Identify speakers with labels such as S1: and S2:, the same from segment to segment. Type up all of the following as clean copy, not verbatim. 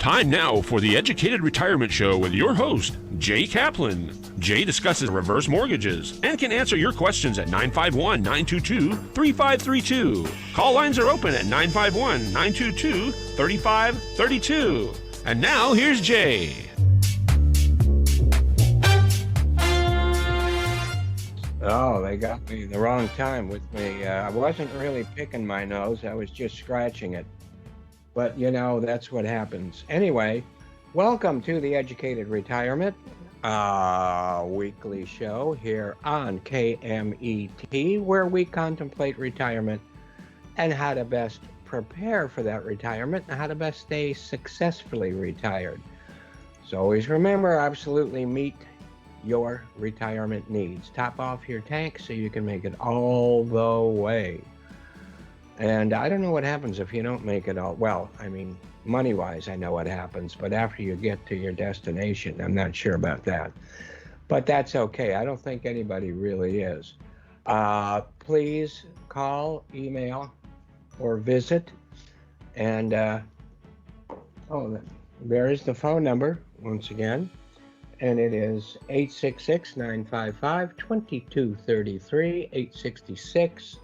S1: Time now for the Educated Retirement Show with your host, Jay Kaplan. Jay discusses reverse mortgages and can answer your questions at 951-922-3532. Call lines are open at 951-922-3532. And now, here's Jay.
S2: Oh, they got me the wrong time with me. I wasn't really picking my nose. I was just scratching it. But, you know, that's what happens. Anyway, welcome to the Educated Retirement weekly show here on KMET, where we contemplate retirement and how to best prepare for that retirement and how to best stay successfully retired. So always remember, absolutely meet your retirement needs. Top off your tank so you can make it all the way. And I don't know what happens if you don't make it all. Well, I mean, money-wise, I know what happens, but after you get to your destination, I'm not sure about that. But that's okay. I don't think anybody really is. Please call, email, or visit. And there is the phone number once again. And it is 866-955-2233,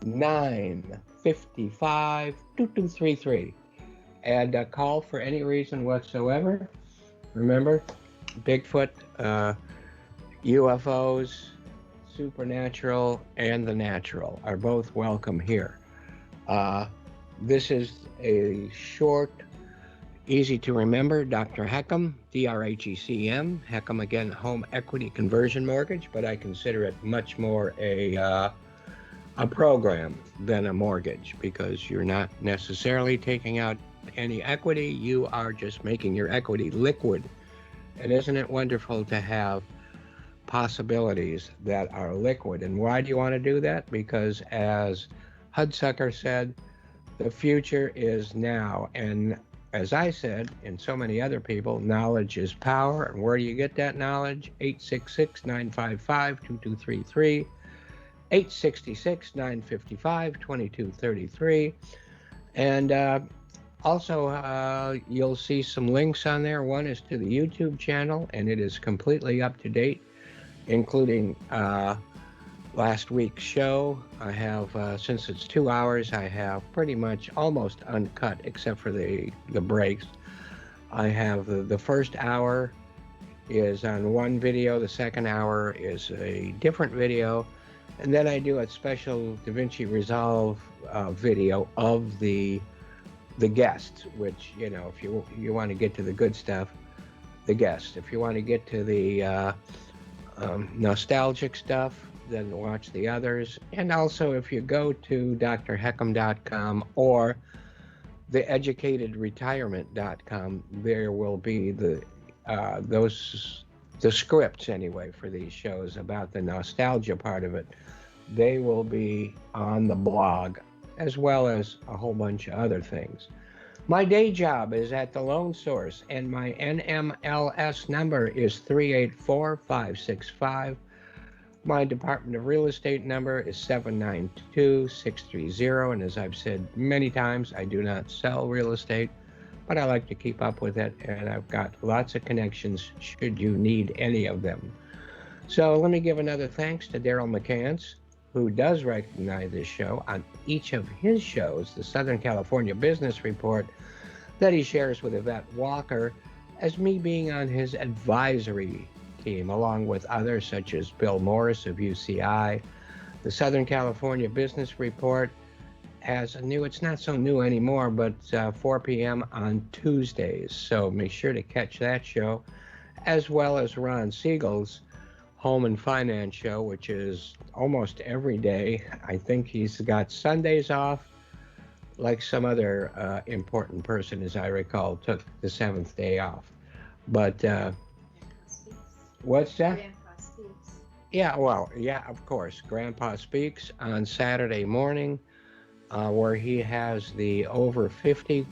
S2: 866-955-2233. And call for any reason whatsoever. Remember, Bigfoot, UFOs, supernatural, and the natural are both welcome here. This is a short, easy to remember, Dr. Heckham, D-R-H-E-C-M, Heckham, again, home equity conversion mortgage, but I consider it much more a program than a mortgage, because you're not necessarily taking out any equity, you are just making your equity liquid. And isn't it wonderful to have possibilities that are liquid? And why do you want to do that? Because as Hudsucker said, the future is now. And as I said, and so many other people, knowledge is power. And where do you get that knowledge? 866-955-2233, 866-955-2233. And also, you'll see some links on there. One is to the YouTube channel, and it is completely up to date, including last week's show. I have, since it's 2 hours, I have pretty much almost uncut, except for the breaks. I have the first hour is on one video, the second hour is a different video, and then I do a special DaVinci Resolve video of the guest, which, you know, if you want to get to the good stuff, the guest. If you want to get to the nostalgic stuff, then watch the others. And also, if you go to drheckham.com or theeducatedretirement.com, there will be the scripts anyway for these shows about the nostalgia part of it. They will be on the blog, as well as a whole bunch of other things. My day job is at the Loan Source, and my NMLS number is 384565. My Department of Real Estate number is 792-630, and as I've said many times, I do not sell real estate, but I like to keep up with it, and I've got lots of connections should you need any of them. So let me give another thanks to Daryl McCants, who does recognize this show on each of his shows, the Southern California Business Report, that he shares with Yvette Walker, as me being on his advisory team, along with others such as Bill Morris of UCI. The Southern California Business Report has a new, it's not so new anymore, but 4 p.m. on Tuesdays. So make sure to catch that show, as well as Ron Siegel's Home and Finance show, which is almost every day. I think he's got Sundays off, like some other important person, as I recall, took the 7th day off. But what's that?
S3: Grandpa Speaks.
S2: Yeah, well, yeah, of course. Grandpa Speaks on Saturday morning, where he has the over 50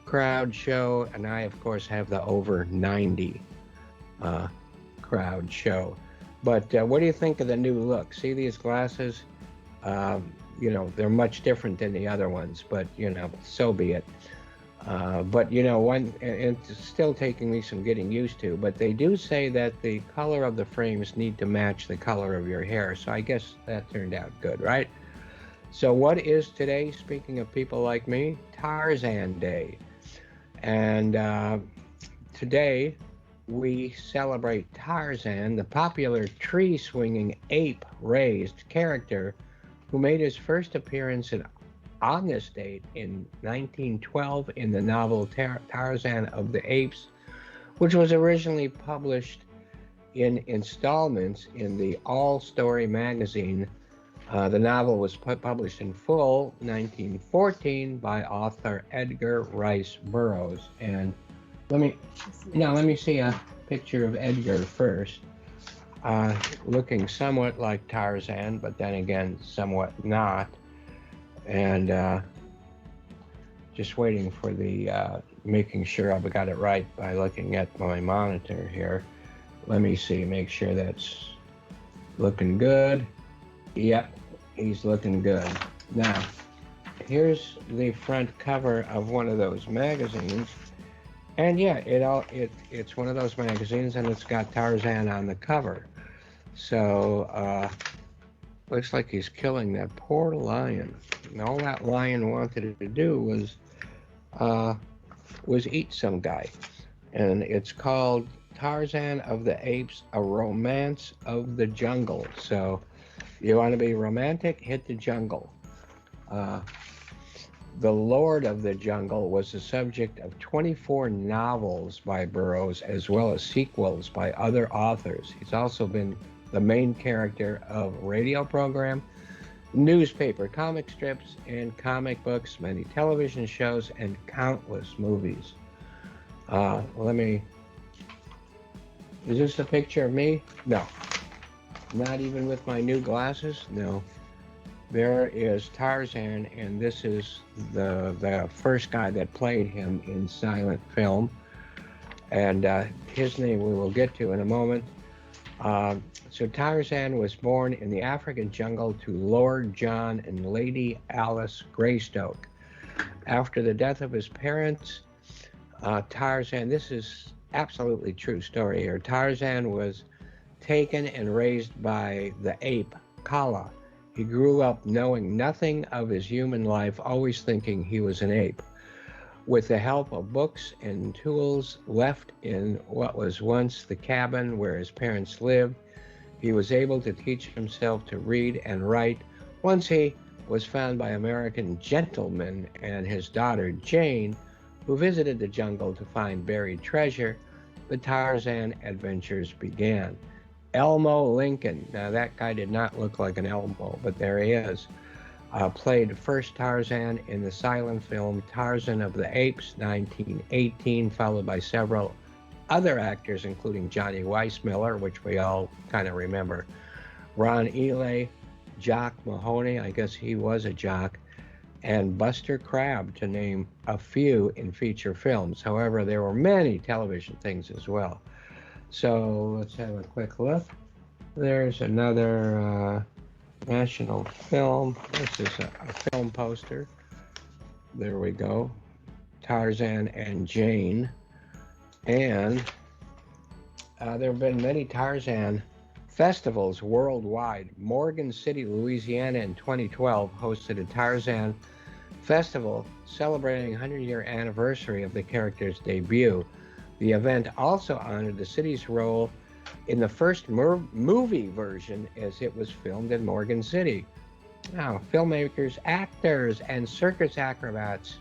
S2: crowd show, and I, of course, have the over 90 crowd show. But what do you think of the new look? See these glasses? You know, they're much different than the other ones, but, you know, so be it. But you know, and it's still taking me some getting used to. But they do say that the color of the frames need to match the color of your hair. So I guess that turned out good, right? So what is today? Speaking of people like me, Tarzan Day, and today we celebrate Tarzan, the popular tree-swinging ape-raised character who made his first appearance on this date in 1912 in the novel Tarzan of the Apes, which was originally published in installments in the All Story magazine. The novel was published in full in 1914 by author Edgar Rice Burroughs. And let me see a picture of Edgar first. Looking somewhat like Tarzan, but then again, somewhat not. And just waiting for the making sure I've got it right by looking at my monitor here. Let me see, make sure that's looking good. Yep, he's looking good. Now, here's the front cover of one of those magazines. And yeah, it's one of those magazines, and it's got Tarzan on the cover. So, looks like he's killing that poor lion. And all that lion wanted to do was eat some guy. And it's called Tarzan of the Apes, A Romance of the Jungle. So, you want to be romantic? Hit the jungle. The Lord of the Jungle was the subject of 24 novels by Burroughs, as well as sequels by other authors. He's also been the main character of a radio program, newspaper, comic strips, and comic books, many television shows, and countless movies. Is this a picture of me? No. Not even with my new glasses? No. There is Tarzan, and this is the first guy that played him in silent film. And his name we will get to in a moment. So Tarzan was born in the African jungle to Lord John and Lady Alice Greystoke. After the death of his parents, Tarzan, this is absolutely true story here, Tarzan was taken and raised by the ape, Kala. He grew up knowing nothing of his human life, always thinking he was an ape. With the help of books and tools left in what was once the cabin where his parents lived, he was able to teach himself to read and write. Once he was found by American gentlemen and his daughter Jane, who visited the jungle to find buried treasure, the Tarzan adventures began. Elmo Lincoln, now that guy did not look like an Elmo, but there he is, played first Tarzan in the silent film Tarzan of the Apes, 1918, followed by several other actors, including Johnny Weissmuller, which we all kind of remember, Ron Ely, Jock Mahoney, I guess he was a jock, and Buster Crabbe, to name a few in feature films. However, there were many television things as well. So let's have a quick look. There's another national film. This is a film poster. There we go. Tarzan and Jane. And there have been many Tarzan festivals worldwide. Morgan City, Louisiana in 2012 hosted a Tarzan festival celebrating 100-year anniversary of the character's debut. The event also honored the city's role in the first movie version, as it was filmed in Morgan City. Now, filmmakers, actors, and circus acrobats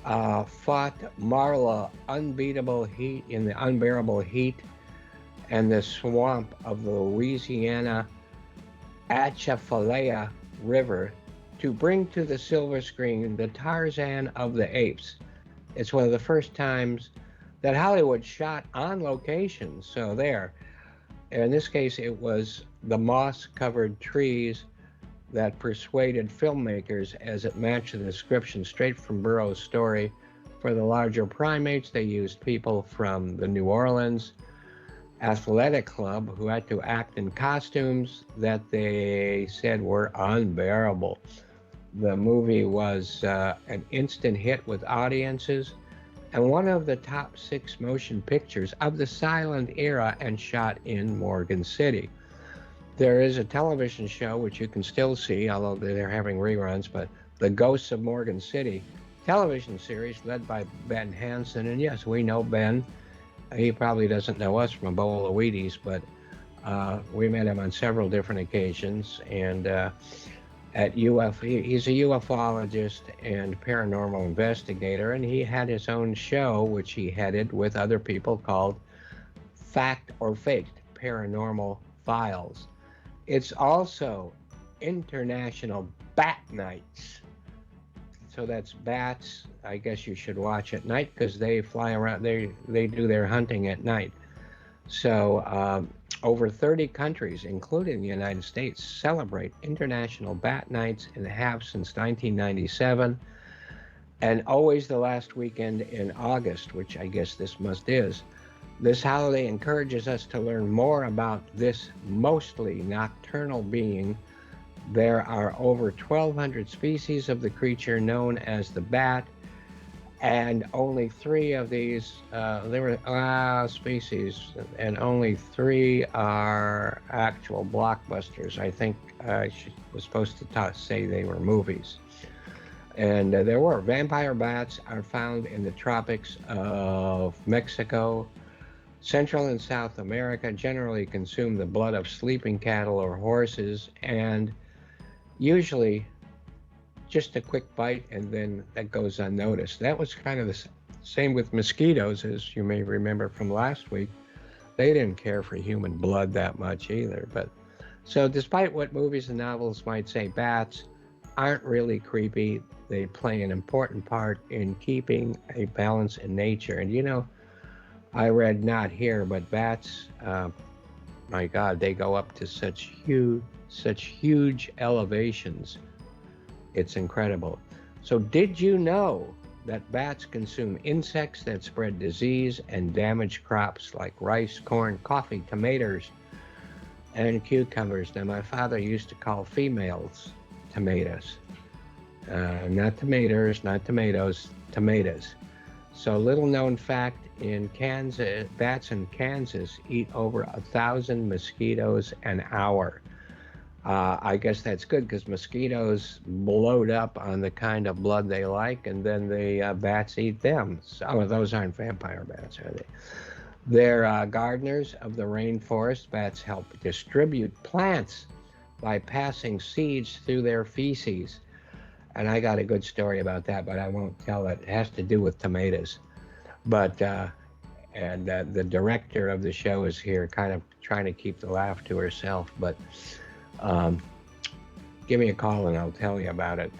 S2: fought Marla unbeatable heat in the unbearable heat and the swamp of the Louisiana Atchafalaya River to bring to the silver screen the Tarzan of the Apes. It's one of the first times that Hollywood shot on location. So there, in this case, it was the moss-covered trees that persuaded filmmakers, as it matched the description straight from Burroughs' story. For the larger primates, they used people from the New Orleans Athletic Club who had to act in costumes that they said were unbearable. The movie was an instant hit with audiences and one of the top 6 motion pictures of the silent era and shot in Morgan City. There is a television show which you can still see, although they're having reruns, but The Ghosts of Morgan City television series led by Ben Hansen. And yes, we know Ben. He probably doesn't know us from a bowl of Wheaties, but we met him on several different occasions. And at he's a ufologist and paranormal investigator, and he had his own show, which he headed with other people, called Fact or Faked Paranormal Files. It's also International Bat Nights. So that's bats. I guess you should watch at night because they fly around. They do their hunting at night. So over 30 countries, including the United States, celebrate International Bat Nights and have since 1997. And always the last weekend in August, which I guess this is. This holiday encourages us to learn more about this mostly nocturnal being. There are over 1,200 species of the creature known as the bat, and only 3 of these, species, and only 3 are actual blockbusters. I think I was supposed to say they were movies. And there were. Vampire bats are found in the tropics of Mexico. Central and South America generally consume the blood of sleeping cattle or horses, and usually just a quick bite and then that goes unnoticed. That was kind of the same with mosquitoes, as you may remember from last week. They didn't care for human blood that much either. But so despite what movies and novels might say, bats aren't really creepy. They play an important part in keeping a balance in nature. And you know, I read, not here, but bats, my God, they go up to such huge elevations. It's incredible. So did you know that bats consume insects that spread disease and damage crops like rice, corn, coffee, tomatoes, and cucumbers? Now, my father used to call females tomatoes. Not tomatoes, not tomatoes, tomatoes. So little known fact, in Kansas, bats in Kansas eat over 1,000 mosquitoes an hour. I guess that's good because mosquitoes bloat up on the kind of blood they like, and then the bats eat them. So those aren't vampire bats, are they? They're gardeners of the rainforest. Bats help distribute plants by passing seeds through their feces. And I got a good story about that, but I won't tell it. It has to do with tomatoes. But the director of the show is here, kind of trying to keep the laugh to herself. But give me a call and I'll tell you about it.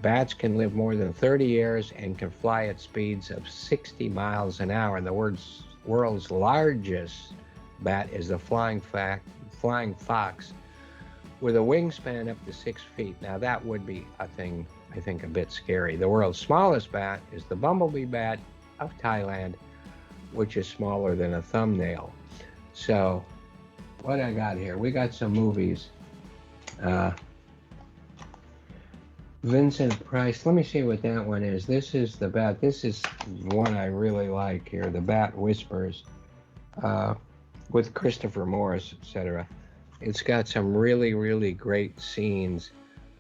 S2: Bats can live more than 30 years and can fly at speeds of 60 miles an hour. And the world's largest bat is the flying fox, with a wingspan up to 6 feet. Now that would be a thing, I think, a bit scary. The world's smallest bat is the bumblebee bat of Thailand, which is smaller than a thumbnail. So what I got here, we got some movies. Vincent Price, let me see what that one is. This is the bat. This is one I really like here, The Bat Whispers, with Christopher Morris, etc. It's got some really, really great scenes.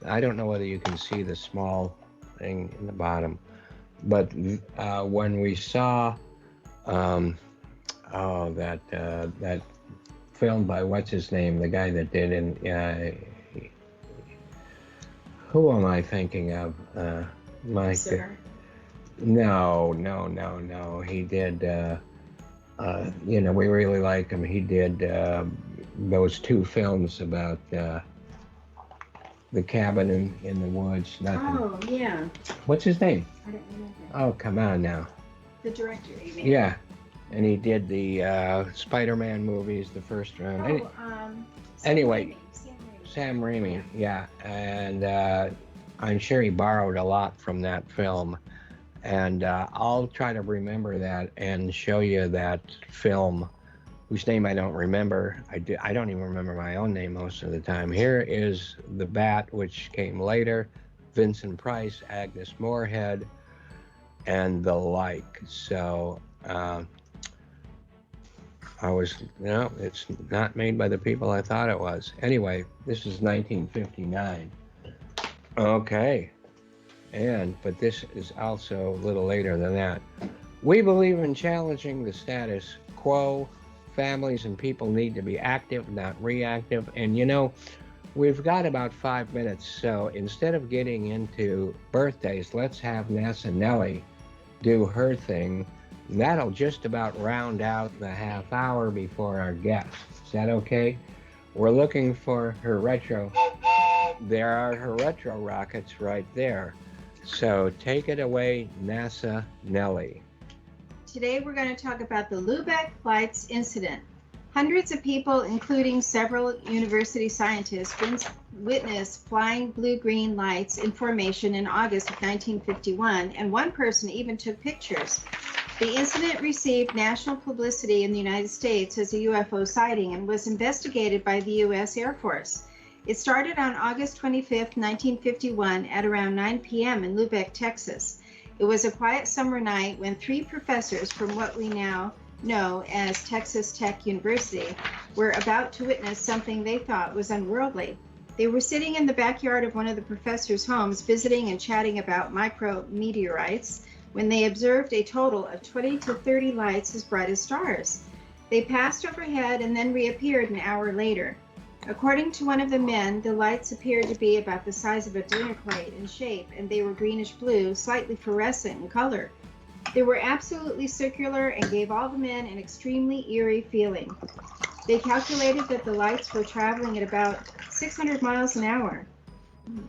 S2: I don't know whether you can see the small thing in the bottom, but when we saw that film by what's his name, the guy that did in who am I thinking of? Mike. No. He did. We really like him. He did those 2 films about the cabin in the woods.
S3: Yeah.
S2: What's his name?
S3: I don't remember.
S2: Oh, come on now.
S3: The director, you mean?
S2: Yeah, and he did the Spider-Man movies, the first round. Anyway, Sam Raimi, yeah, and I'm sure he borrowed a lot from that film, and I'll try to remember that and show you that film, whose name I don't remember. I don't even remember my own name most of the time. Here is The Bat, which came later, Vincent Price, Agnes Moorehead, and the like. So it's not made by the people I thought it was. Anyway, this is 1959. Okay. But this is also a little later than that. We believe in challenging the status quo. Families and people need to be active, not reactive. And we've got about 5 minutes. So instead of getting into birthdays, let's have NASA Nellie do her thing. That'll just about round out the half hour before our guest. Is that okay? We're looking for her retro. There are her retro rockets right there. So take it away, NASA Nellie.
S3: Today we're going to talk about the Lubeck Lights incident. Hundreds of people, including several university scientists, witnessed flying blue-green lights in formation in August of 1951, and one person even took pictures. The incident received national publicity in the United States as a UFO sighting and was investigated by the U.S. Air Force. It started on August 25, 1951 at around 9 p.m. in Lubeck, Texas. It was a quiet summer night when 3 professors from what we now know as Texas Tech University were about to witness something they thought was unworldly. They were sitting in the backyard of one of the professors' homes visiting and chatting about micrometeorites when they observed a total of 20 to 30 lights as bright as stars. They passed overhead and then reappeared an hour later. According to one of the men, the lights appeared to be about the size of a dinner plate in shape, and they were greenish blue, slightly fluorescent in color. They were absolutely circular and gave all the men an extremely eerie feeling. They calculated that the lights were traveling at about 600 miles an hour.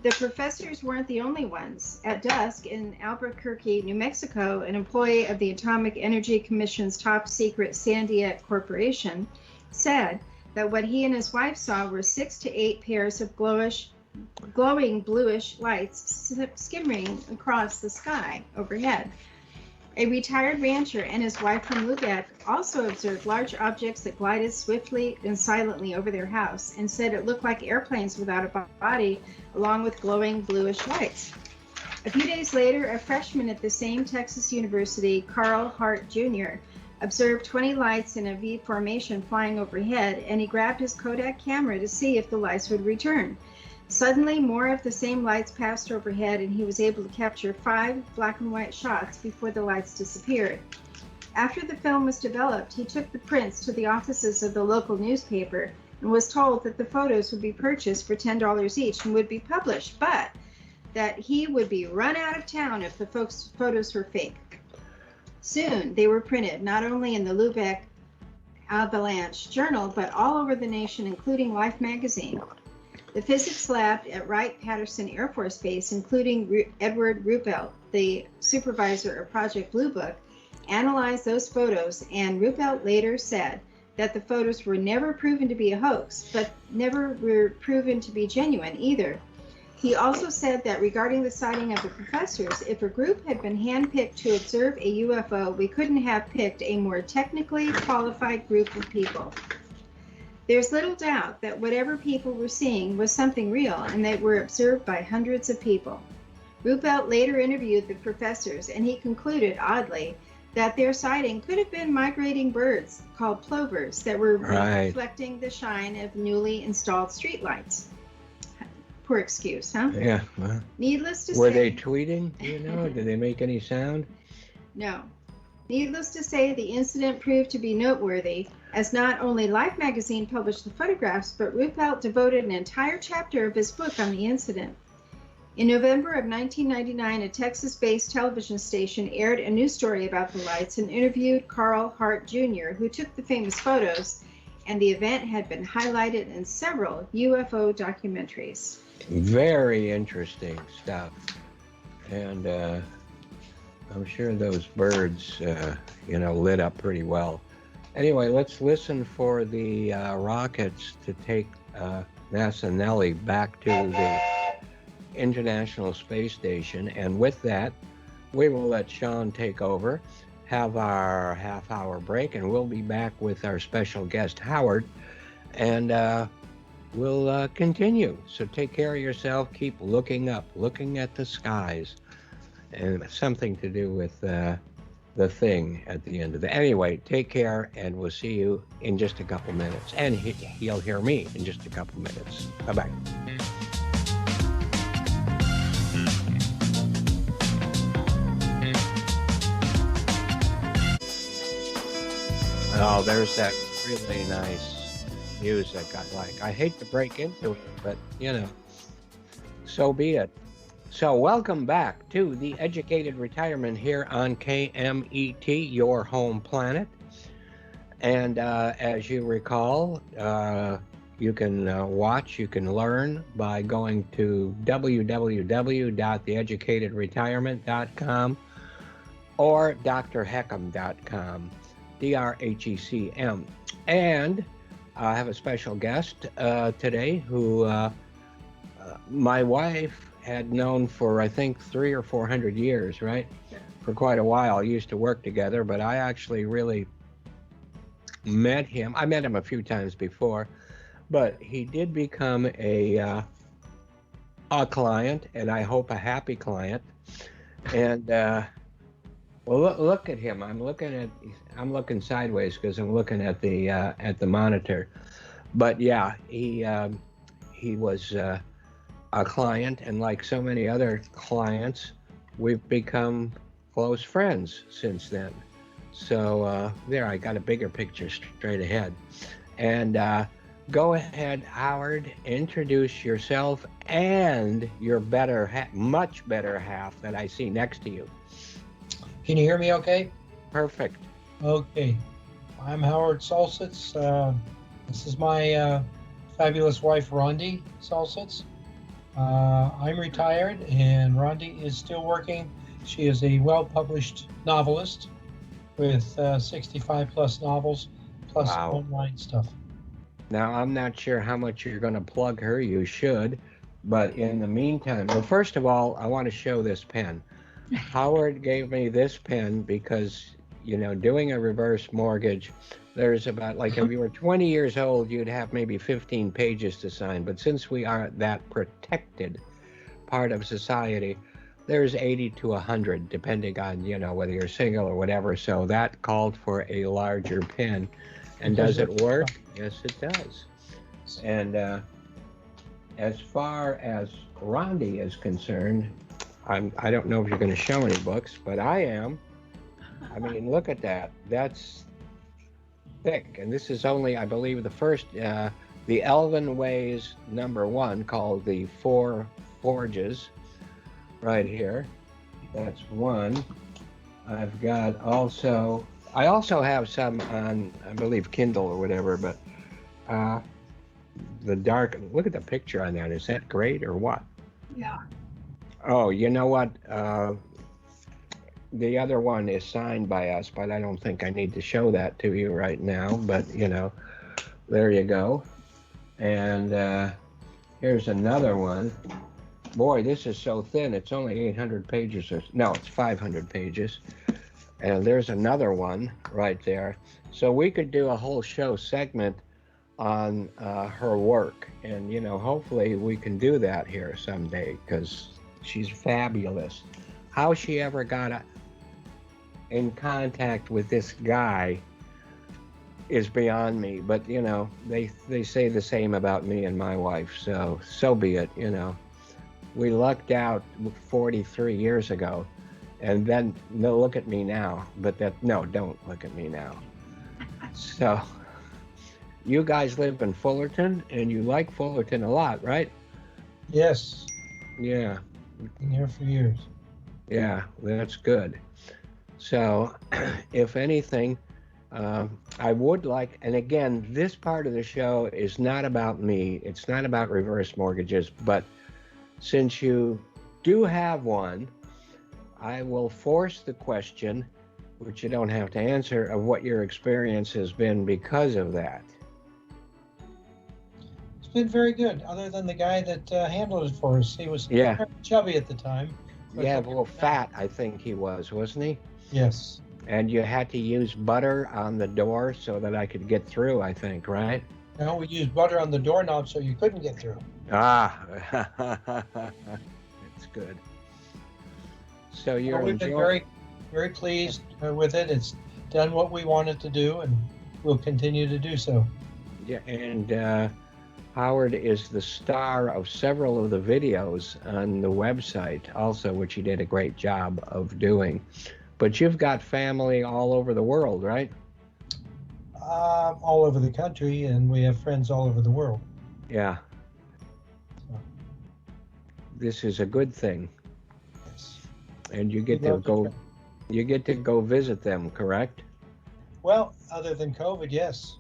S3: The professors weren't the only ones. At dusk in Albuquerque, New Mexico, an employee of the Atomic Energy Commission's top secret Sandia Corporation said that what he and his wife saw were 6 to 8 pairs of glowing bluish lights skimming across the sky overhead. A retired rancher and his wife from Lubeck also observed large objects that glided swiftly and silently over their house and said it looked like airplanes without a body, along with glowing bluish lights. A few days later, a freshman at the same Texas University, Carl Hart Jr., observed 20 lights in a V formation flying overhead, and he grabbed his Kodak camera to see if the lights would return. Suddenly, more of the same lights passed overhead, and he was able to capture 5 black and white shots before the lights disappeared. After the film was developed, he took the prints to the offices of the local newspaper and was told that the photos would be purchased for $10 each and would be published, but that he would be run out of town if the photos were fake. Soon, they were printed not only in the Lubeck Avalanche Journal, but all over the nation, including Life magazine. The physics lab at Wright-Patterson Air Force Base, including Edward Ruppelt, the supervisor of Project Blue Book, analyzed those photos, and Ruppelt later said that the photos were never proven to be a hoax, but never were proven to be genuine either. He also said that regarding the sighting of the professors, if a group had been handpicked to observe a UFO, we couldn't have picked a more technically qualified group of people. There's little doubt that whatever people were seeing was something real and that were observed by hundreds of people. Ruppelt later interviewed the professors, and he concluded, oddly, that their sighting could have been migrating birds called plovers that were reflecting the shine of newly installed streetlights. Poor excuse, huh?
S2: Yeah. Well,
S3: needless to say...
S2: Were they tweeting? Did they make any sound?
S3: No. Needless to say, the incident proved to be noteworthy, as not only Life magazine published the photographs, but Ruppelt devoted an entire chapter of his book on the incident. In November of 1999, a Texas-based television station aired a news story about the lights and interviewed Carl Hart Jr., who took the famous photos, and the event had been highlighted in several UFO documentaries.
S2: Very interesting stuff. And I'm sure those birds, lit up pretty well. Anyway, let's listen for the rockets to take NASA Nellie back to the International Space Station. And with that, we will let Sean take over, have our half-hour break, and we'll be back with our special guest, Howard. And will continue. So take care of yourself. Keep looking up, looking at the skies, and something to do with the thing at the end of the. Anyway, take care, and we'll see you in just a couple minutes. And he'll hear me in just a couple minutes. Bye bye. Oh, there's that really nice music I like. I hate to break into it, but so be it. So welcome back to the Educated Retirement here on KMET, your home planet. And as you recall, you can watch, you can learn by going to www.theeducatedretirement.com or drheckham.com, DRHECM. And I have a special guest today who my wife had known for, I think, 300 or 400 years, right? For quite a while. Used to work together, but I actually really met him. I met him a few times before, but he did become a client, and I hope a happy client. And well, look at him. I'm looking sideways because I'm looking at the monitor. But yeah, he was a client, and like so many other clients, we've become close friends since then. So there, I got a bigger picture straight ahead. And go ahead, Howard, introduce yourself and your much better half that I see next to you.
S4: Can you hear me okay?
S2: Perfect.
S4: Okay. I'm Howard Solsitz. This is my fabulous wife, Rhondi Solsitz. I'm retired, and Rhondi is still working. She is a well-published novelist with 65 plus novels, plus online stuff.
S2: Now, I'm not sure how much you're going to plug her. You should. But in the meantime, well, first of all, I want to show this pen. Howard gave me this pen because, doing a reverse mortgage, there's about, like, if you were 20 years old, you'd have maybe 15 pages to sign. But since we are that protected part of society, there's 80 to 100, depending on, whether you're single or whatever. So that called for a larger pen. And does it work? Yes, it does. And as far as Rhondi is concerned, I don't know if you're going to show any books, but I am. I mean, look at that. That's thick. And this is only, I believe, the first, the Elven Ways #1, called The Four Forges, right here. That's one. I also have some on, I believe, Kindle or whatever, but look at the picture on that. Is that great or what?
S3: Yeah.
S2: Oh, you know what? The other one is signed by us, but I don't think I need to show that to you right now. But, there you go. And here's another one. Boy, this is so thin. It's only 800 pages. No, it's 500 pages. And there's another one right there. So we could do a whole show segment on her work. And, hopefully we can do that here someday, because she's fabulous. How she ever got in contact with this guy is beyond me. But, they say the same about me and my wife. So be it, We lucked out 43 years ago. And then, no, look at me now. But don't look at me now. So, you guys live in Fullerton, and you like Fullerton a lot, right?
S4: Yes.
S2: Yeah.
S4: Been here for years.
S2: Yeah, that's good. So, if anything, I would like, and again, this part of the show is not about me. It's not about reverse mortgages, but since you do have one, I will force the question, which you don't have to answer, of what your experience has been because of that.
S4: It's been very good, other than the guy that handled it for us. He was chubby at the time.
S2: Yeah, well, fat, I think he was, wasn't he?
S4: Yes.
S2: And you had to use butter on the door so that I could get through, I think, right?
S4: No, we used butter on the doorknob so you couldn't get through.
S2: Ah, that's good. So you're
S4: We've been
S2: enjoying.
S4: very, very pleased with it. It's done what we wanted to do, and we'll continue to do so.
S2: Yeah, and Howard is the star of several of the videos on the website also, which he did a great job of doing. But you've got family all over the world, right?
S4: All over the country, and we have friends all over the world.
S2: Yeah.
S4: So,
S2: This is a good thing.
S4: yes.
S2: And you get
S4: We'd
S2: to
S4: love to
S2: go
S4: try.
S2: you get to go visit them, correct?
S4: Well, other than COVID, yes.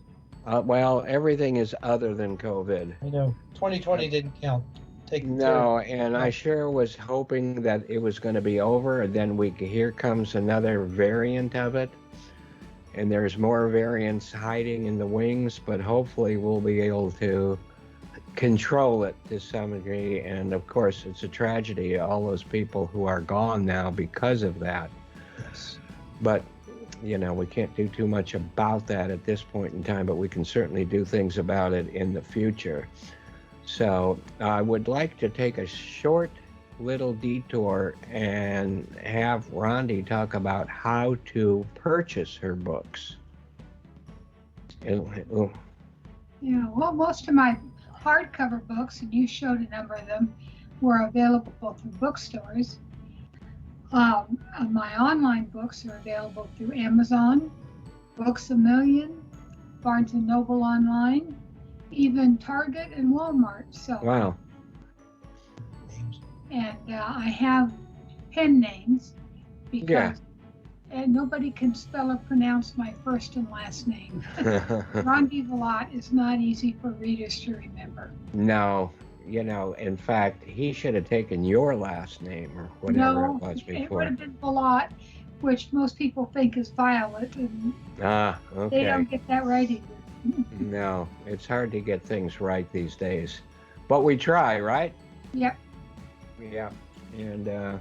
S2: Well, everything is other than COVID.
S4: I know 2020 didn't count. Take
S2: No, and I
S4: No.
S2: sure was hoping that it was going to be over, and then here comes another variant of it, and there's more variants hiding in the wings, but hopefully we'll be able to control it to some degree. And of course, it's a tragedy, all those people who are gone now because of that.
S4: Yes.
S2: But we can't do too much about that at this point in time, but we can certainly do things about it in the future. So I would like to take a short little detour and have Rhondi talk about how to purchase her books. Oh,
S5: Yeah, well, most of my hardcover books, and you showed a number of them, were available through bookstores. My online books are available through Amazon, Books A Million, Barnes & Noble Online, even Target and Walmart. So,
S2: wow.
S5: and I have pen names because
S2: Yeah.
S5: nobody can spell or pronounce my first and last name. Rhondi Villatte is not easy for readers to remember.
S2: No, in fact, he should have taken your last name or whatever
S5: No,
S2: it was
S5: it would
S2: before.
S5: have been Villatte, which most people think is Violet, and
S2: Ah,
S5: they
S2: okay.
S5: don't get that right either.
S2: No, it's hard to get things right these days, but we try, right?
S5: Yep.
S2: Yeah, and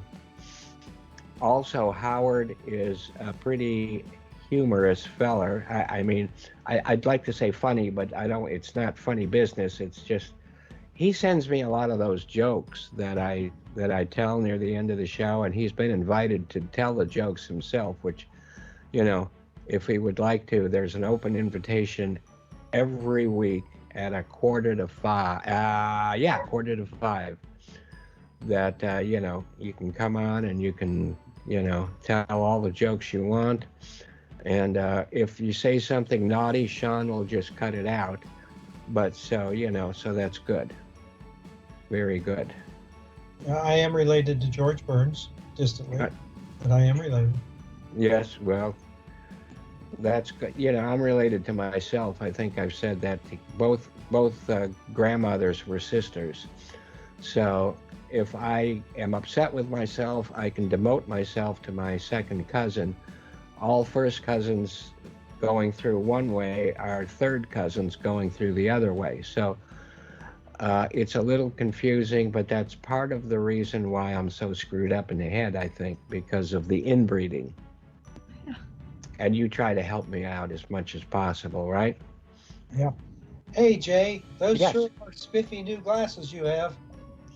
S2: also Howard is a pretty humorous feller. I mean, I'd like to say funny, but I don't. It's not funny business. It's just he sends me a lot of those jokes that I tell near the end of the show, and he's been invited to tell the jokes himself. Which, if he would like to, there's an open invitation every week at 4:45. 4:45. That you can come on and you can tell all the jokes you want, and if you say something naughty, Sean will just cut it out. But so that's good, very good.
S4: I am related to George Burns, distantly, but I am related.
S2: Yes, well, that's good. I'm related to myself. I think I've said that both grandmothers were sisters, so if I am upset with myself, I can demote myself to my second cousin. All first cousins going through one way are third cousins going through the other way. So it's a little confusing, but that's part of the reason why I'm so screwed up in the head, I think, because of the inbreeding.
S5: Yeah.
S2: And you try to help me out as much as possible, right?
S4: Yeah. Hey, Jay, those
S2: Yes.
S4: sure are spiffy new glasses you have.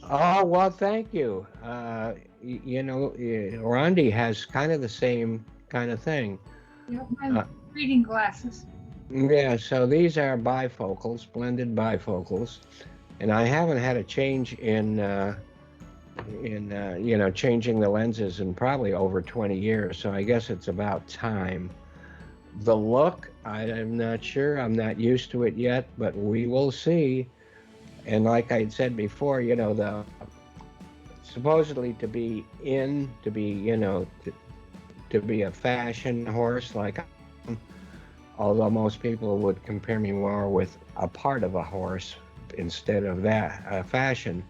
S2: Oh, well, thank you. Rhondi has kind of the same kind of thing.
S5: Yep, my reading glasses.
S2: Yeah, so these are bifocals, blended bifocals, and I haven't had a change in changing the lenses in probably over 20 years, so I guess it's about time. The look, I'm not sure. I'm not used to it yet, but we will see. And like I said before, the supposedly to be a fashion horse, like, although most people would compare me more with a part of a horse instead of that, a fashion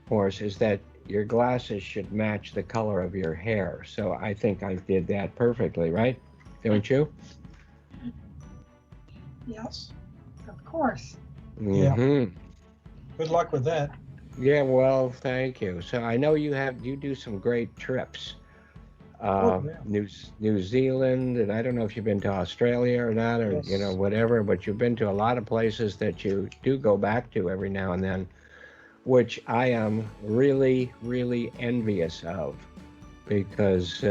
S2: horse, is that your glasses should match the color of your hair. So I think I did that perfectly, right? Don't you?
S5: Yes, of course.
S4: Yeah.
S2: Mm-hmm.
S4: Good luck with that.
S2: Yeah, well, thank you. So I know you do some great trips.
S4: Oh, yeah.
S2: New Zealand, and I don't know if you've been to Australia or not, or
S4: Yes.
S2: whatever, but you've been to a lot of places that you do go back to every now and then, which I am really, really envious of, because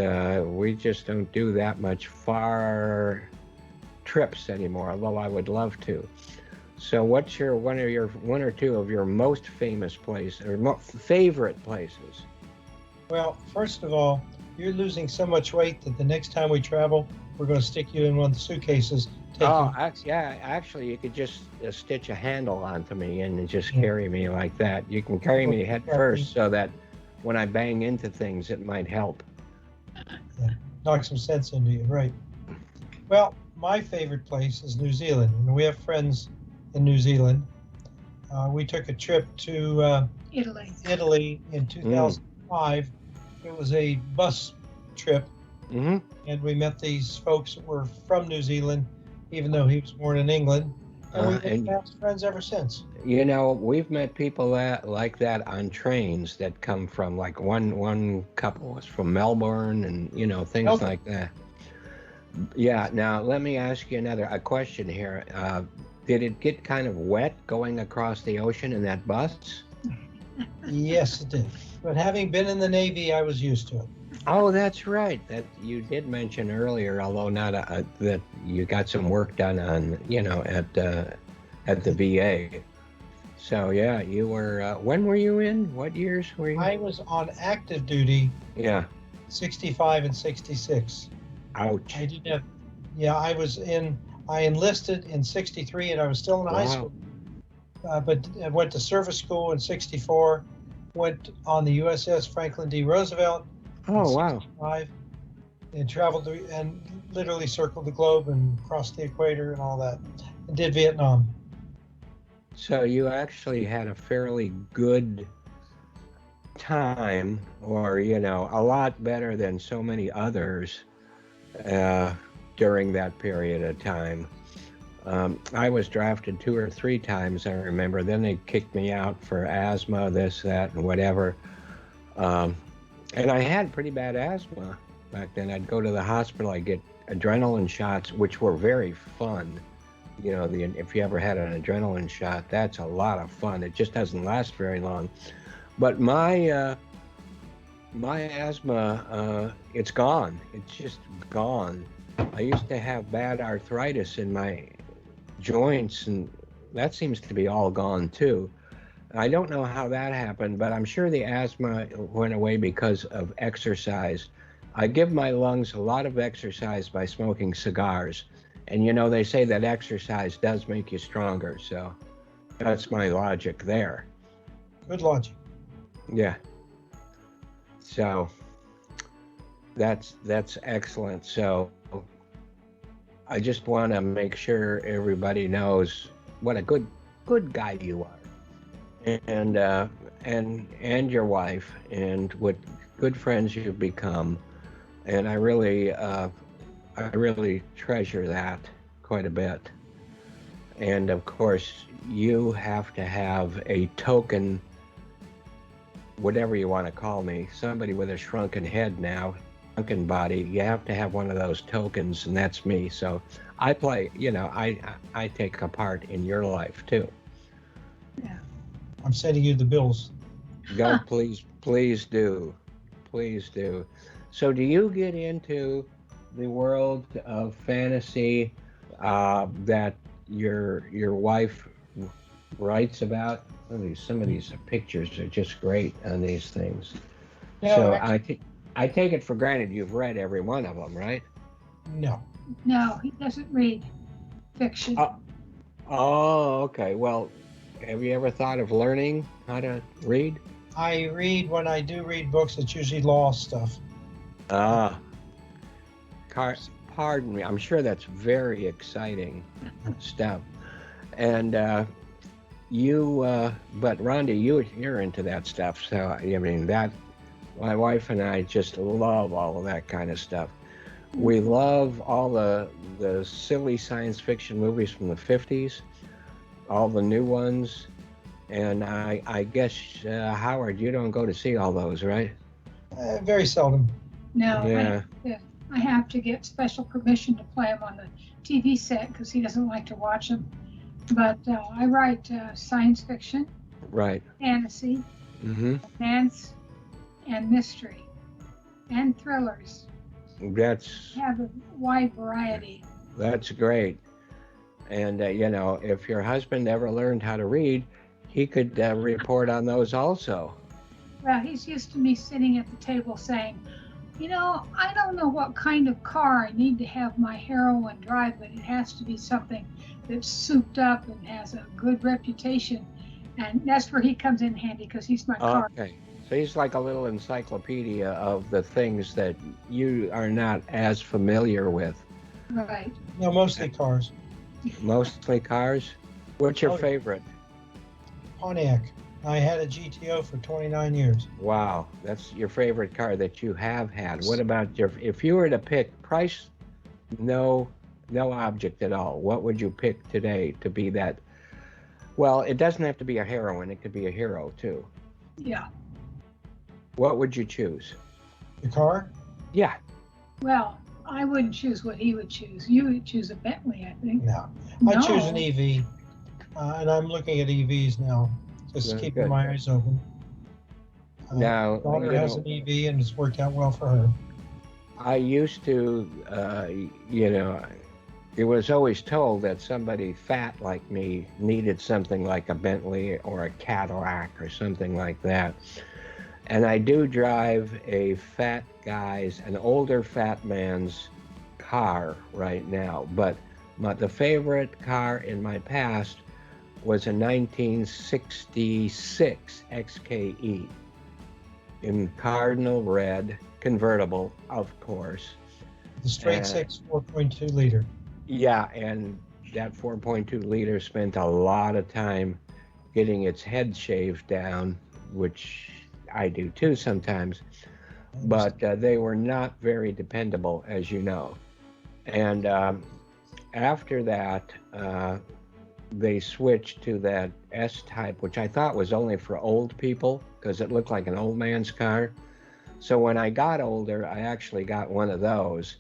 S2: we just don't do that much far trips anymore, although I would love to. So what's one or two of your most famous places or favorite places?
S4: Well, first of all, you're losing so much weight that the next time we travel, we're going to stick you in one of the suitcases.
S2: Actually, you could just stitch a handle onto me and just carry me like that. You can carry me head first so that when I bang into things, it might help.
S4: Yeah, knock some sense into you, right? Well, my favorite place is New Zealand, and we have friends in New Zealand. We took a trip to Italy in 2005. It was a bus trip, and we met these folks that were from New Zealand, even though he was born in England, and we've been fast friends ever since.
S2: We've met people like that on trains that come from, like one couple was from Melbourne, and things like that. Yeah. Now let me ask you a question here. Did it get kind of wet going across the ocean in that bus?
S4: Yes, it did. But having been in the Navy, I was used to it.
S2: Oh, that's right. That you did mention earlier, although not that you got some work done on, at the VA. So yeah, you were. When were you in? What years were you?
S4: I was on active duty.
S2: Yeah.
S4: 65 and 66.
S2: Ouch.
S4: I didn't have. Yeah, I enlisted in 63, and I was still in high school. But I went to service school in 64. Went on the USS Franklin D. Roosevelt.
S2: Oh, wow.
S4: 65, and traveled and literally circled the globe and crossed the equator and all that. And did Vietnam.
S2: So you actually had a fairly good time, or a lot better than so many others during that period of time. I was drafted 2 or 3 times, I remember. Then they kicked me out for asthma, this, that, and whatever. And I had pretty bad asthma back then. I'd go to the hospital, I'd get adrenaline shots, which were very fun. If you ever had an adrenaline shot, that's a lot of fun. It just doesn't last very long. But my asthma, it's gone. It's just gone. I used to have bad arthritis in my joints, and that seems to be all gone too. I don't know how that happened, but I'm sure the asthma went away because of exercise. I give my lungs a lot of exercise by smoking cigars, and they say that exercise does make you stronger, so that's my logic there.
S4: Good logic.
S2: Yeah. So that's excellent. So I just want to make sure everybody knows what a good guy you are, and your wife, and what good friends you've become, and I really treasure that quite a bit. And of course, you have to have a token, whatever you want to call me, somebody with a shrunken head now. Body, you have to have one of those tokens, and that's me. So I play, I take a part in your life too.
S5: Yeah.
S4: I'm sending you the bills.
S2: God, please do. So do you get into the world of fantasy that your wife writes about? Some of these pictures are just great on these things.
S4: No,
S2: so
S4: actually,
S2: I take it for granted you've read every one of them, right?
S4: No.
S5: No, he doesn't read fiction.
S2: Oh, okay. Well, have you ever thought of learning how to read?
S4: I read, when I do read books, it's usually law stuff.
S2: Pardon me. I'm sure that's very exciting stuff. And but Rhondi, you're into that stuff. So, I mean, my wife and I just love all of that kind of stuff. We love all the silly science fiction movies from the 50s, all the new ones. And I guess, Howard, you don't go to see all those, right?
S4: Very seldom.
S5: No,
S2: Yeah.
S5: I have to get special permission to play them on the TV set because he doesn't like to watch them. But I write science fiction,
S2: Right.
S5: fantasy,
S2: Mm-hmm.
S5: romance, and mystery, and thrillers.
S2: That's
S5: Have a wide variety.
S2: that's great. And you know, if your husband ever learned how to read, he could report on those also.
S5: Well, he's used to me sitting at the table saying, I don't know what kind of car I need to have my heroine drive, but it has to be something that's souped up and has a good reputation. And that's where he comes in handy because he's my car.
S2: Okay. So he's like a little encyclopedia of the things that you are not as familiar with.
S5: Right.
S4: No, mostly cars.
S2: Mostly cars. What's your
S4: Oh, yeah.
S2: favorite?
S4: Pontiac. I had a GTO for 29 years.
S2: Wow, that's your favorite car that you have had. What about if you were to pick price, no object at all, what would you pick today to be that? Well, it doesn't have to be a heroine, it could be a hero too.
S5: Yeah.
S2: What would you choose?
S4: The car?
S2: Yeah.
S5: Well, I wouldn't choose what he would choose. You would choose a Bentley, I think.
S4: No.
S5: No.
S4: I choose an EV, and I'm looking at EVs now, just
S2: Good,
S4: keeping
S2: good.
S4: my eyes open.
S2: Now,
S4: Daughter
S2: you
S4: has
S2: know,
S4: an EV, and it's worked out well for her.
S2: I used to, it was always told that somebody fat like me needed something like a Bentley or a Cadillac or something like that. And I do drive an older fat man's car right now. But the favorite car in my past was a 1966 XKE in cardinal red, convertible, of course.
S4: The straight six 4.2 liter.
S2: Yeah, and that 4.2 liter spent a lot of time getting its head shaved down, which I do too sometimes, but they were not very dependable, as you know. And after that, they switched to that S-type, which I thought was only for old people because it looked like an old man's car. So when I got older, I actually got one of those,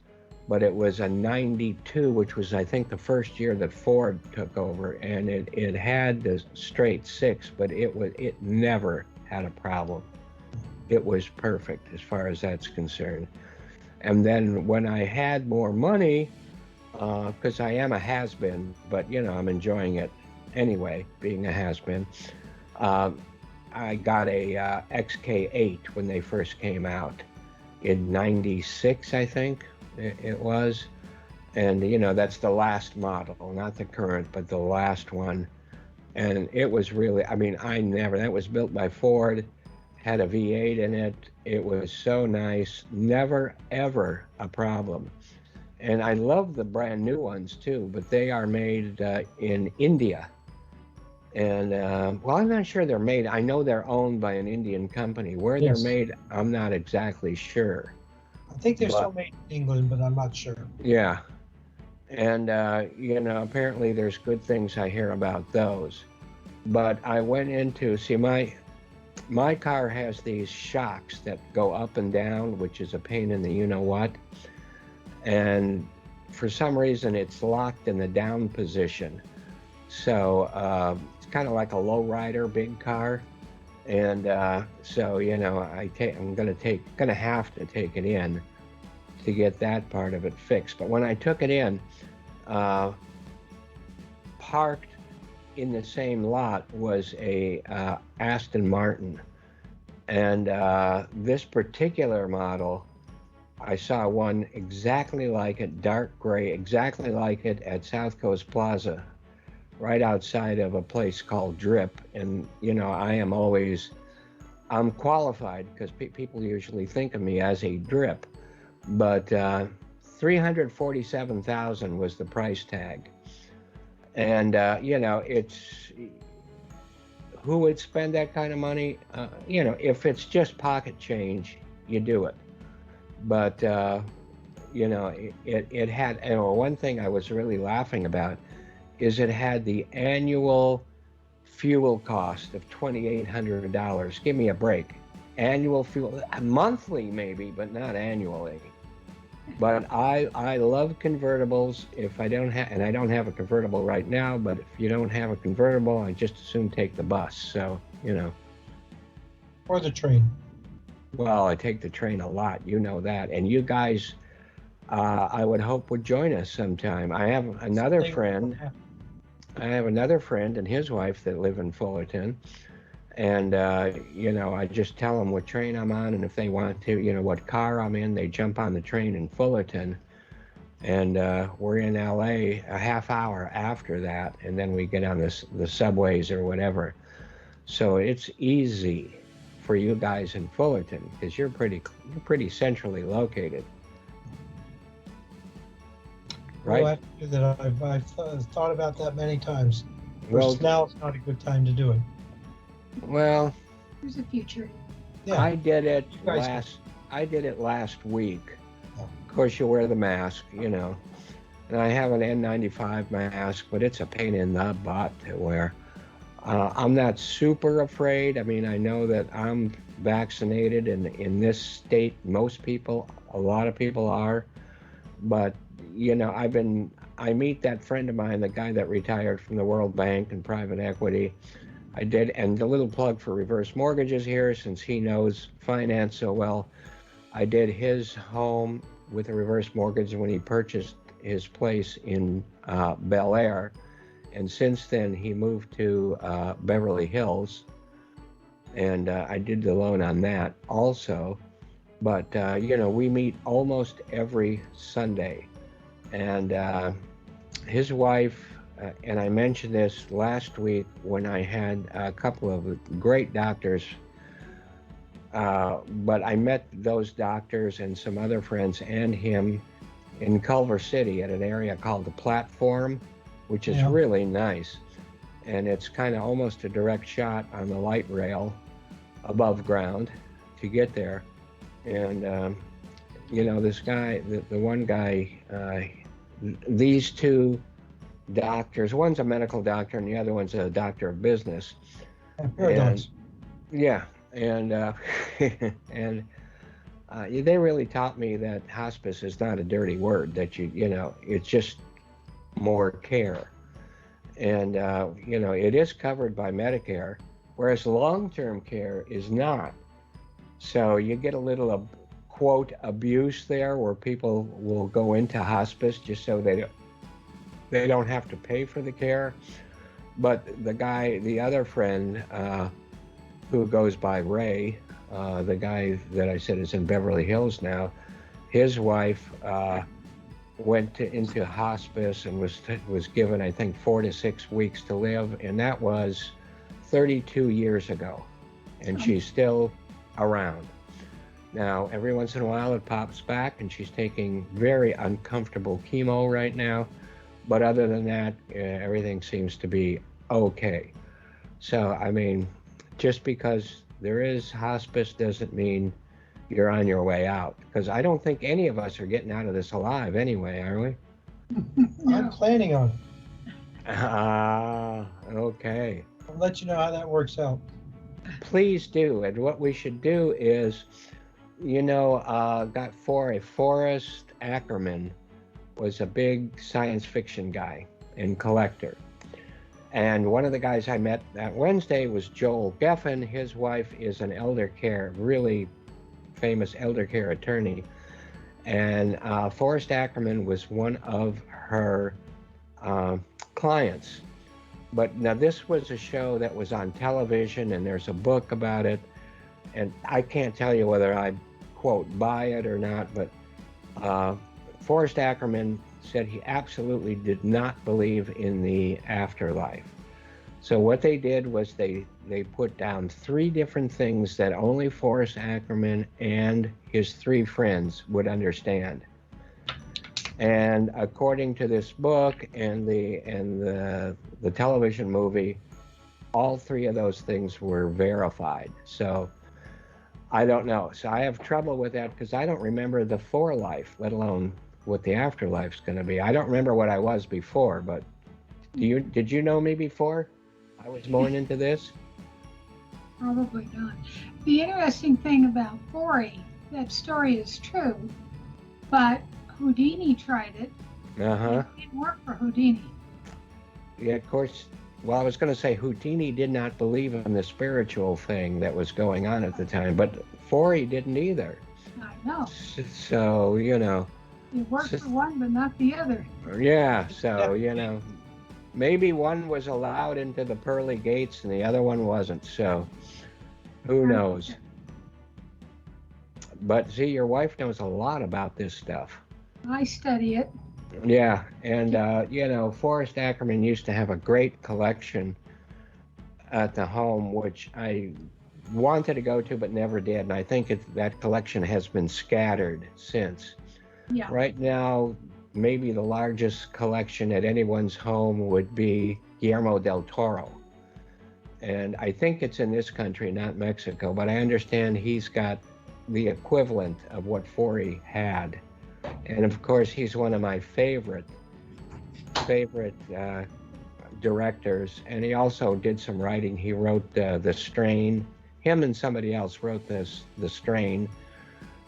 S2: but it was a 92, which was, I think, the first year that Ford took over, and it had the straight six, but it never had a problem. It was perfect as far as that's concerned. And then when I had more money, because I am a has-been, but I'm enjoying it anyway, being a has-been. I got a XK8 when they first came out in '96, I think it was. And that's the last model, not the current, but the last one. And it was really, that was built by Ford, had a V8 in it. It was so nice, never ever a problem. And I love the brand new ones too, but they are made in India. And well, I'm not sure they're made. I know they're owned by an Indian company. Where
S4: Yes.
S2: they're made, I'm not exactly sure.
S4: I think they're still made in England, but I'm not sure.
S2: Yeah. And, apparently there's good things I hear about those. But I went into, my car has these shocks that go up and down, which is a pain in the you-know-what. And for some reason, it's locked in the down position. So it's kind of like a lowrider, big car. And so, I'm gonna have to take it in to get that part of it fixed. But when I took it in, parked in the same lot was a Aston Martin. And this particular model, I saw one exactly like it, dark gray, exactly like it at South Coast Plaza, right outside of a place called Drip. And, I'm qualified because people usually think of me as a Drip, but $347,000 was the price tag. And, it's, who would spend that kind of money? If it's just pocket change, you do it. But, it had, one thing I was really laughing about is it had the annual fuel cost of $2,800. Give me a break. annual fuel, monthly maybe, but not annually. But I love convertibles. If I don't have, and I don't have a convertible right now, but if you don't have a convertible, I just as soon take the bus. So, you know.
S4: Or the train.
S2: Well, I take the train a lot, you know that. And you guys, I would hope would join us sometime. I have another friend and his wife that live in Fullerton. And, you know, I just tell them what train I'm on, and if they want to, you know, what car I'm in, they jump on the train in Fullerton. And we're in LA a half hour after that, and then we get on the subways or whatever. So it's easy for you guys in Fullerton because you're pretty centrally located. Right?
S4: Well, I do that. I've thought about that many times.
S2: Well,
S4: Now it's not a good time to do it.
S2: Well,
S5: There's a future.
S4: Yeah.
S2: I did it
S4: You guys
S2: last week.
S4: Oh.
S2: Of course, you wear the mask, you know. And I have an N95 mask, but it's a pain in the butt to wear. I'm not super afraid. I mean, I know that I'm vaccinated, and in this state, a lot of people are. But, you know, I meet that friend of mine, the guy that retired from the World Bank and private equity. I did, and a little plug for reverse mortgages here, since he knows finance so well. I did his home with a reverse mortgage when he purchased his place in Bel Air. And since then, he moved to Beverly Hills, and I did the loan on that also. But, you know, we meet almost every Sunday. And his wife, and I mentioned this last week when I had a couple of great doctors, but I met those doctors and some other friends and him in Culver City at an area called the Platform, which is really nice. And it's kind of almost a direct shot on the light rail above ground to get there. And, you know, this guy, the one guy, these two doctors, one's a medical doctor and the other one's a doctor of business.
S4: Paradox.
S2: Yeah, and and they really taught me that hospice is not a dirty word, that you know, it's just more care. And, you know, it is covered by Medicare, whereas long-term care is not. So you get a little, quote, abuse there, where people will go into hospice just so they don't have to pay for the care. But the other friend, who goes by Ray, the guy that I said is in Beverly Hills now, his wife went into hospice and was given, I think, 4 to 6 weeks to live, and that was 32 years ago, and she's still around. Now, every once in a while it pops back, and she's taking very uncomfortable chemo right now, but other than that, everything seems to be okay. So, I mean, just because there is hospice doesn't mean you're on your way out, because I don't think any of us are getting out of this alive anyway, are we?
S4: I'm planning on it.
S2: Ah, okay.
S4: I'll let you know how that works out.
S2: Please do. And what we should do is, you know, Forrest Ackerman was a big science fiction guy and collector. And one of the guys I met that Wednesday was Joel Geffen. His wife is an elder care, really famous elder care attorney. And Forrest Ackerman was one of her clients. But now this was a show that was on television, and there's a book about it. And I can't tell you whether I, quote, buy it or not, but Forrest Ackerman said he absolutely did not believe in the afterlife. So what they did was they put down 3 different things that only Forrest Ackerman and his 3 friends would understand. And according to this book and the television movie, all 3 of those things were verified. So I don't know. So I have trouble with that because I don't remember the forelife, let alone what the afterlife's going to be. I don't remember what I was before, but did you know me before I was born into this?
S5: Probably not. The interesting thing about Forey, that story is true, but Houdini tried it.
S2: Uh-huh.
S5: It didn't work for Houdini.
S2: Yeah, of course. Well, I was going to say Houdini did not believe in the spiritual thing that was going on at the time, but Forey didn't either.
S5: I know.
S2: So, you know.
S5: It worked for one, but not the other.
S2: Yeah, so, you know, maybe one was allowed into the pearly gates and the other one wasn't, so who knows? But see, your wife knows a lot about this stuff.
S5: I study it.
S2: Yeah, and, you know, Forrest Ackerman used to have a great collection at the home, which I wanted to go to but never did, and I think that collection has been scattered since.
S5: Yeah.
S2: Right now, maybe the largest collection at anyone's home would be Guillermo del Toro. And I think it's in this country, not Mexico, but I understand he's got the equivalent of what Forey had. And of course, he's one of my favorite directors. And he also did some writing. He wrote The Strain. Him and somebody else wrote The Strain,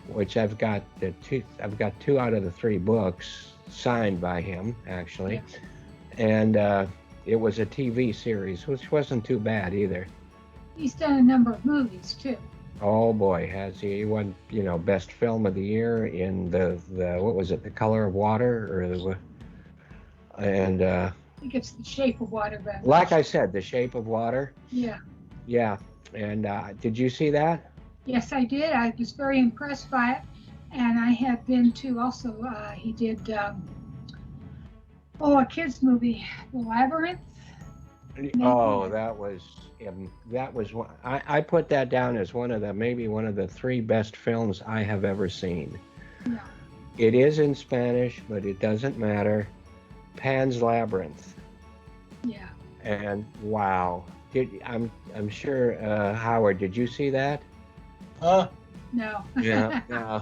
S2: which I've got two out of the 3 books signed by him, actually.
S5: Yeah.
S2: And it was a TV series, which wasn't too bad either.
S5: He's done a number of movies too.
S2: Oh boy, has he! He won, you know, best film of the year in the what was it, The Color of Water, and
S5: I think it's The Shape of Water. But
S2: like I said, The Shape of Water.
S5: Yeah.
S2: Yeah, and did you see that?
S5: Yes, I did. I was very impressed by it, and I had been to also. He did a kids movie, The Labyrinth.
S2: Oh, that was one. I put that down as maybe one of the 3 best films I have ever seen.
S5: Yeah.
S2: It is in Spanish, but it doesn't matter. Pan's Labyrinth.
S5: Yeah.
S2: And wow, I'm sure Howard, did you see that?
S4: Huh?
S5: No.
S2: Yeah. No.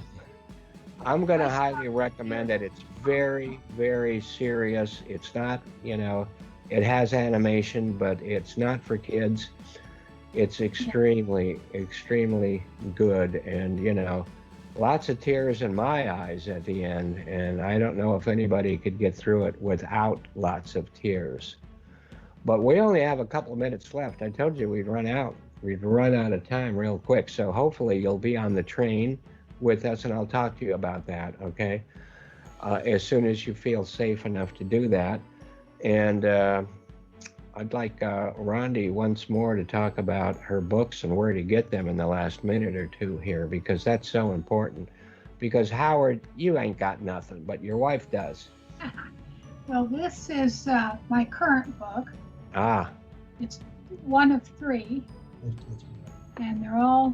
S2: I'm going to highly recommend it. It's very, very serious. It's not, you know, it has animation, but it's not for kids. It's extremely, extremely good. And, you know, lots of tears in my eyes at the end. And I don't know if anybody could get through it without lots of tears. But we only have a couple of minutes left. I told you we'd run out. We'd run out of time real quick. So hopefully you'll be on the train with us, and I'll talk to you about that, okay? As soon as you feel safe enough to do that. And I'd like Rhondi once more to talk about her books and where to get them in the last minute or two here, because that's so important. Because Howard, you ain't got nothing, but your wife does.
S5: Well, this is my current book.
S2: Ah.
S5: It's one of 3, and they're all,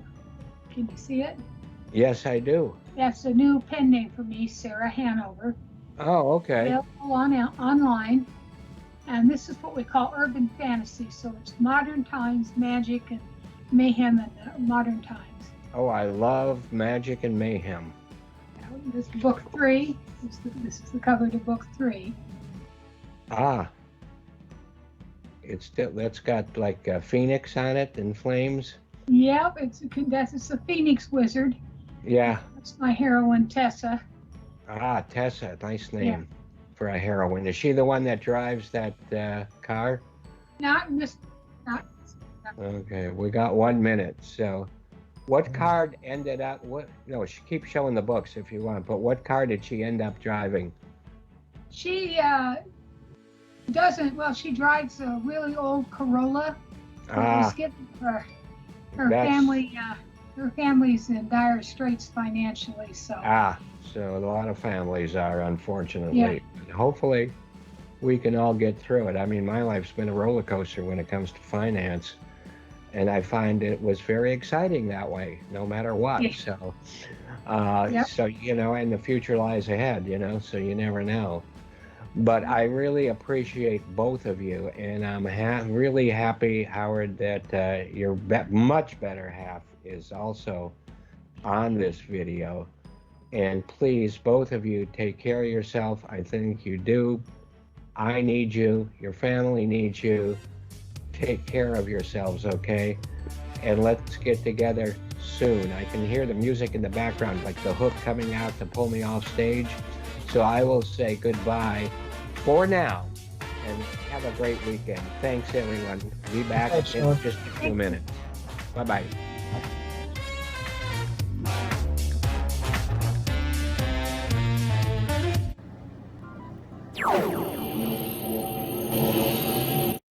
S5: can you see it?
S2: Yes, I do.
S5: That's a new pen name for me, Sarah Hanover.
S2: Oh, okay.
S5: Available online. And this is what we call urban fantasy. So it's modern times, magic, and mayhem in modern times.
S2: Oh, I love magic and mayhem.
S5: This is book 3. This is the cover to book 3.
S2: Ah. That's got like a phoenix on it and flames.
S5: Yep, it's a Phoenix Wizard.
S2: Yeah.
S5: That's my heroine, Tessa.
S2: Ah, Tessa, nice name for a heroine. Is she the one that drives that car?
S5: Not.
S2: Okay, we got 1 minute. So, what card ended up? She keeps showing the books if you want. But what car did she end up driving?
S5: She doesn't. Well, she drives a really old Corolla.
S2: Ah.
S5: Her family. Her family's in dire straits financially, so.
S2: So a lot of families are, unfortunately.
S5: Yeah.
S2: Hopefully, we can all get through it. I mean, my life's been a roller coaster when it comes to finance, and I find it was very exciting that way, no matter what.
S5: Yeah.
S2: So,
S5: Yep.
S2: so you know, and the future lies ahead. You know, so you never know. But I really appreciate both of you, and I'm really happy, Howard, that your much better half is also on this video. And please, both of you, take care of yourself. I think you do. I need you. Your family needs you. Take care of yourselves, okay? and let's get together soon. I can hear the music in the background, like the hook coming out to pull me off stage. So I will say goodbye for now, and have a great weekend. Thanks, everyone. Be back
S4: Thanks,
S2: in
S4: Sean.
S2: just a few minutes. Bye-bye.
S6: Thank you.